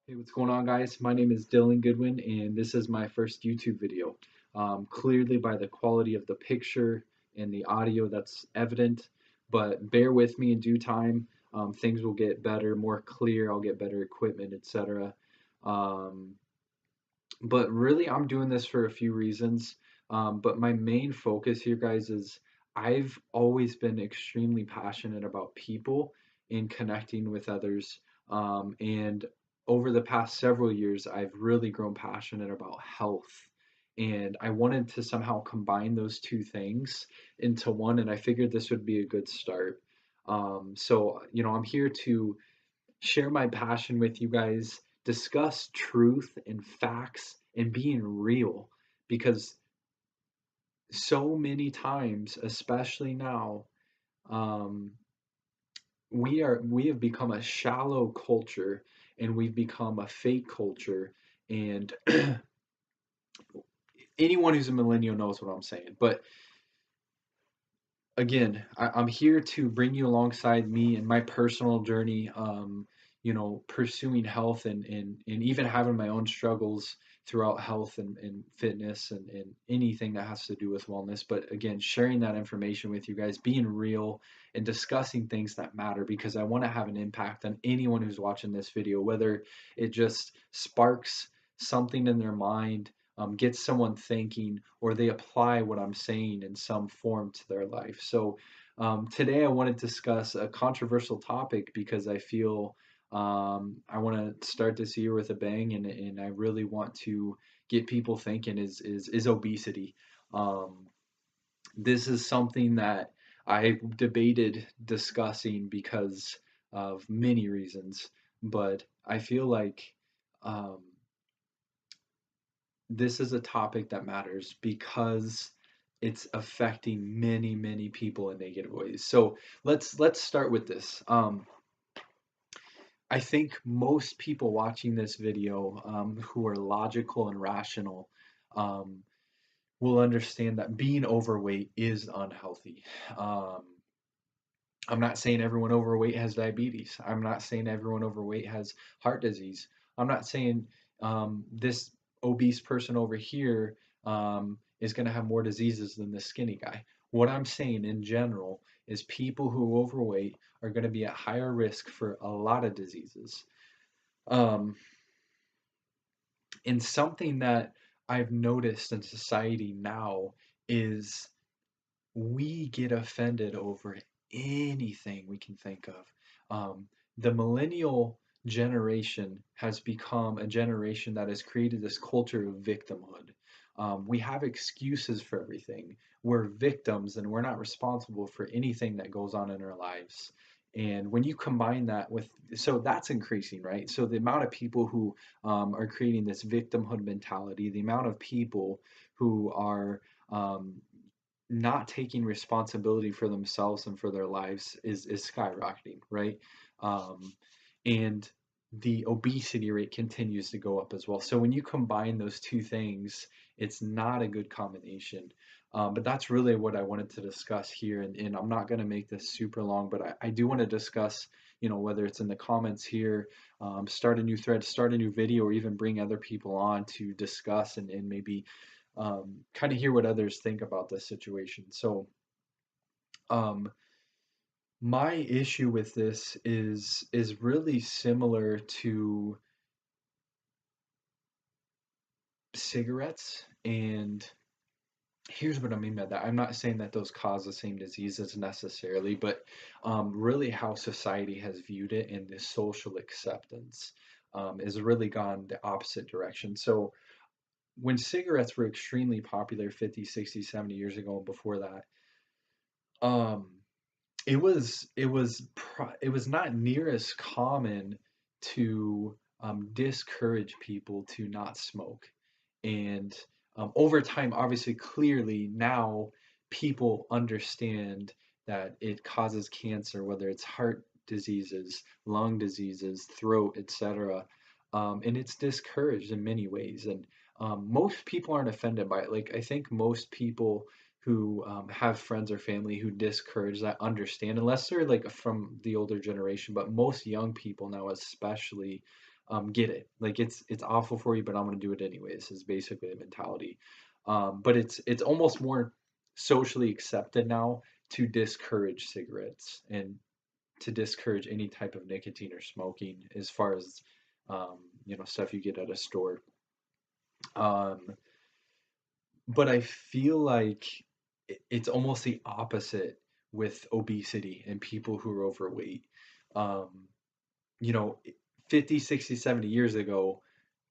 Hey, what's going on, guys? My name is Dylan Goodwin, and this is my first YouTube video. Clearly, by the quality of the picture and the audio, that's evident, but bear with me in due time. Things will get better, more clear. I'll get better equipment, etc. Um, but really, I'm doing this for a few reasons. But my main focus here, guys, is I've always been extremely passionate about people and connecting with others. And over the past several years, I've really grown passionate about health. And I wanted to somehow combine those two things into one, and I figured this would be a good start. I'm here to share my passion with you guys, discuss truth and facts and being real because so many times, especially now, um, we have become a shallow culture and we've become a fake culture and anyone who's a millennial knows what I'm saying. But again, I'm here to bring you alongside me in my personal journey, pursuing health and even having my own struggles throughout health and fitness and anything that has to do with wellness. But again, sharing that information with you guys, being real and discussing things that matter because I want to have an impact on anyone who's watching this video, whether it just sparks something in their mind, gets someone thinking, or they apply what I'm saying in some form to their life. So today I want to discuss a controversial topic because I feel I want to start this year with a bang, and I really want to get people thinking is obesity. Um, this is something that I debated discussing because of many reasons, but I feel like um, this is a topic that matters because it's affecting many people in negative ways. So let's start with this. I think most people watching this video who are logical and rational um, will understand that being overweight is unhealthy. Um, I'm not saying everyone overweight has diabetes. I'm not saying everyone overweight has heart disease. I'm not saying this obese person over here is going to have more diseases than this skinny guy. What I'm saying in general is people who are overweight are going to be at higher risk for a lot of diseases. Um, and something that I've noticed in society now is we get offended over anything we can think of. The millennial generation has become a generation that has created this culture of victimhood. We have excuses for everything. We're victims and we're not responsible for anything that goes on in our lives. And when you combine that with, so that's increasing, right? So the amount of people who are creating this victimhood mentality, the amount of people who are um, not taking responsibility for themselves and for their lives is skyrocketing, right? Um, and the obesity rate continues to go up as well. So when you combine those two things, it's not a good combination. But that's really what I wanted to discuss here, and I'm not going to make this super long, but I do want to discuss, whether it's in the comments here, start a new thread, start a new video, or even bring other people on to discuss and maybe kind of hear what others think about this situation. So, um, my issue with this is really similar to cigarettes, and here's what I mean by that. I'm not saying that those cause the same diseases necessarily, but really how society has viewed it and the social acceptance has really gone the opposite direction. So when cigarettes were extremely popular 50, 60, 70 years ago and before that, um, it was not near as common to discourage people to not smoke. And over time, obviously, clearly now people understand that it causes cancer, whether it's heart diseases, lung diseases, throat, etc. And it's discouraged in many ways. And most people aren't offended by it. Like, I think most people who have friends or family who discourage that understand, unless they're like from the older generation, but most young people now, especially, get it. Like it's awful for you, but I'm gonna do it anyways. Is basically the mentality. But it's almost more socially accepted now to discourage cigarettes and to discourage any type of nicotine or smoking as far as stuff you get at a store. Um, but I feel like it's almost the opposite with obesity and people who are overweight. Um, you know, 50, 60, 70 years ago,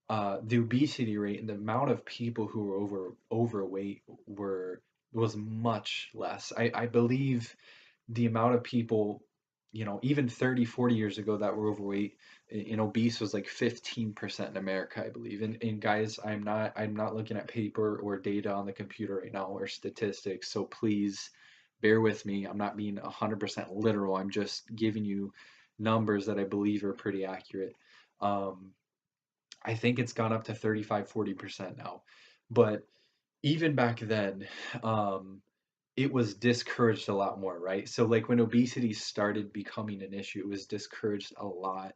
the obesity rate and the amount of people who were overweight was much less. I believe the amount of people, even 30, 40 years ago that were overweight and obese was like 15% in America, I believe. And guys, I'm not looking at paper or data on the computer right now or statistics, so please bear with me. I'm not being 100% literal. I'm just giving you numbers that I believe are pretty accurate. Um, I think it's gone up to 35, 40% now. But even back then, um, it was discouraged a lot more, right? So like when obesity started becoming an issue, it was discouraged a lot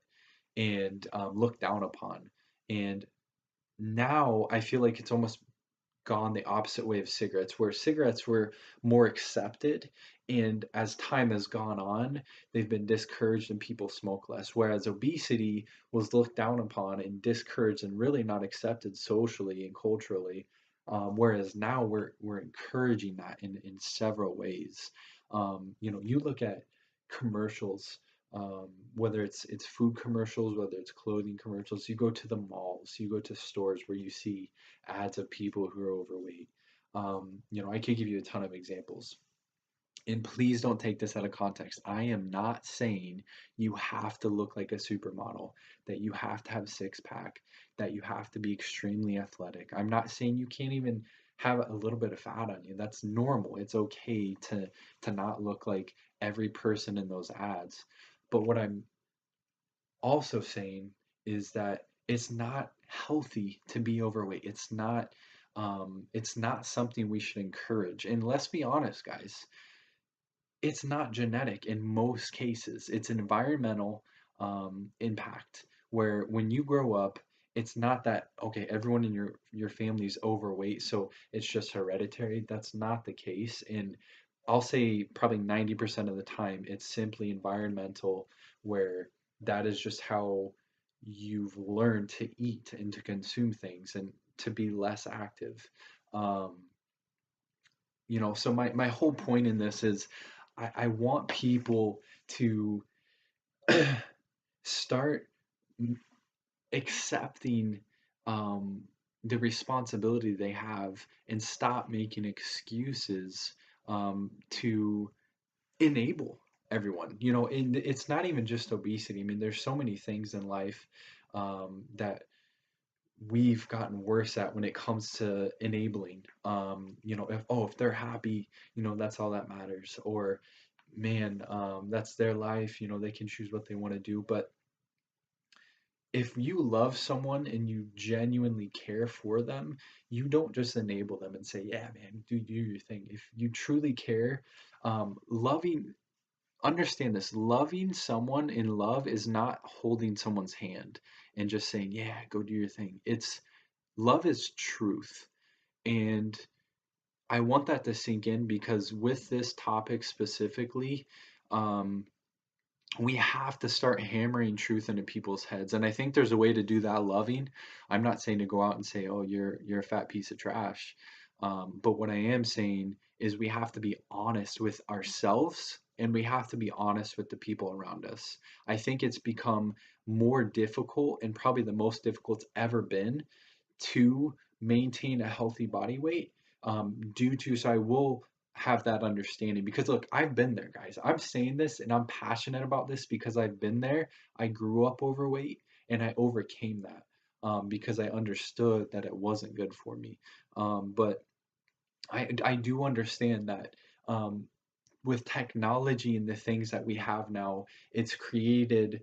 and looked down upon. And now I feel like it's almost gone the opposite way of cigarettes, where cigarettes were more accepted, and as time has gone on, they've been discouraged and people smoke less. Whereas obesity was looked down upon and discouraged and really not accepted socially and culturally. Whereas now we're encouraging that in several ways. You look at commercials, whether it's food commercials, whether it's clothing commercials. You go to the malls, you go to stores where you see ads of people who are overweight. I could give you a ton of examples. And please don't take this out of context. I am not saying you have to look like a supermodel, that you have to have six pack, that you have to be extremely athletic. I'm not saying you can't even have a little bit of fat on you. That's normal. It's okay to not look like every person in those ads. But what I'm also saying is that it's not healthy to be overweight. It's not something we should encourage. And let's be honest, guys, it's not genetic in most cases. It's an environmental impact where when you grow up, it's not that okay, everyone in your family's overweight, so it's just hereditary. That's not the case. And I'll say probably 90% of the time, it's simply environmental, where that is just how you've learned to eat and to consume things and to be less active. Um, so my whole point in this is I want people to start accepting um, the responsibility they have and stop making excuses to enable everyone. And it's not even just obesity. I mean, there's so many things in life that we've gotten worse at when it comes to enabling. If they're happy, that's all that matters. Or man, that's their life. They can choose what they want to do. But if you love someone and you genuinely care for them, you don't just enable them and say, "Yeah, man, do your thing." If you truly care, loving. Understand this, loving someone in love is not holding someone's hand and just saying, "Yeah, go do your thing." It's love is truth. And I want that to sink in because with this topic specifically, um, we have to start hammering truth into people's heads. And I think there's a way to do that loving. I'm not saying to go out and say, "Oh, you're a fat piece of trash." But what I am saying is we have to be honest with ourselves and we have to be honest with the people around us. I think it's become more difficult and probably the most difficult it's ever been to maintain a healthy body weight due to, so I will have that understanding because look, I've been there, guys. I'm saying this and I'm passionate about this because I've been there. I grew up overweight and I overcame that because I understood that it wasn't good for me. But I do understand that with technology and the things that we have now, it's created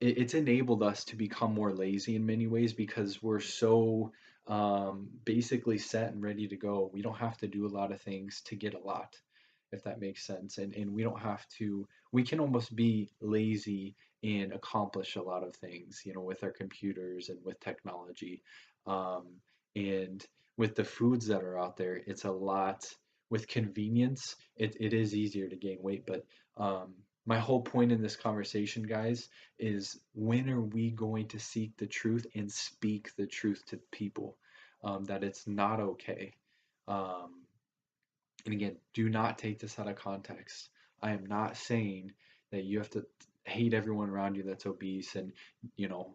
it's enabled us to become more lazy in many ways because we're so basically set and ready to go. We don't have to do a lot of things to get a lot, if that makes sense. And we don't have to, we can almost be lazy and accomplish a lot of things, with our computers and with technology. Um, and with the foods that are out there, it's a lot with convenience. It is easier to gain weight, but um, my whole point in this conversation, guys, is when are we going to seek the truth and speak the truth to people, that it's not okay. Um, and again, do not take this out of context. I am not saying that you have to hate everyone around you that's obese and, you know,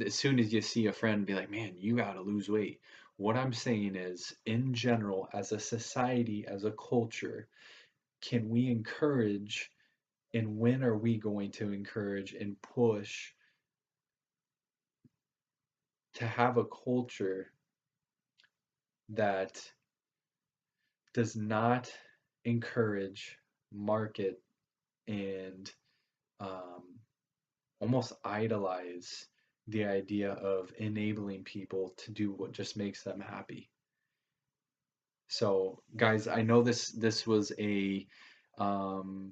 as soon as you see a friend, be like, man, you got to lose weight. What I'm saying is, in general, as a society, as a culture, can we encourage, and when are we going to encourage and push to have a culture that does not encourage, market, and um, almost idolize the idea of enabling people to do what just makes them happy. So, guys, I know this was a um,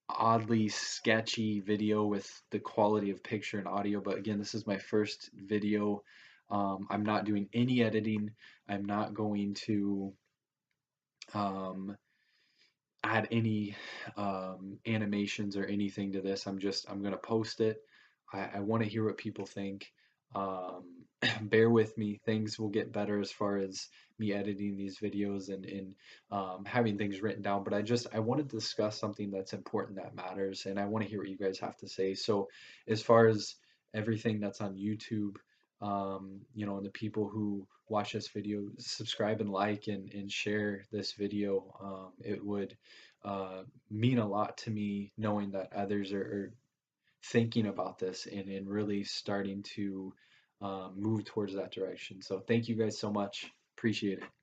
oddly sketchy video with the quality of picture and audio, but again, this is my first video. I'm not doing any editing. I'm not going to um, add any animations or anything to this. I'm gonna post it. I want to hear what people think. Bear with me. Things will get better as far as me editing these videos and having things written down. But I wanted to discuss something that's important that matters, and I want to hear what you guys have to say. So, as far as everything that's on YouTube, and the people who watch this video, subscribe and like and share this video. It would mean a lot to me knowing that others are thinking about this and really starting to move towards that direction. So thank you guys so much. Appreciate it.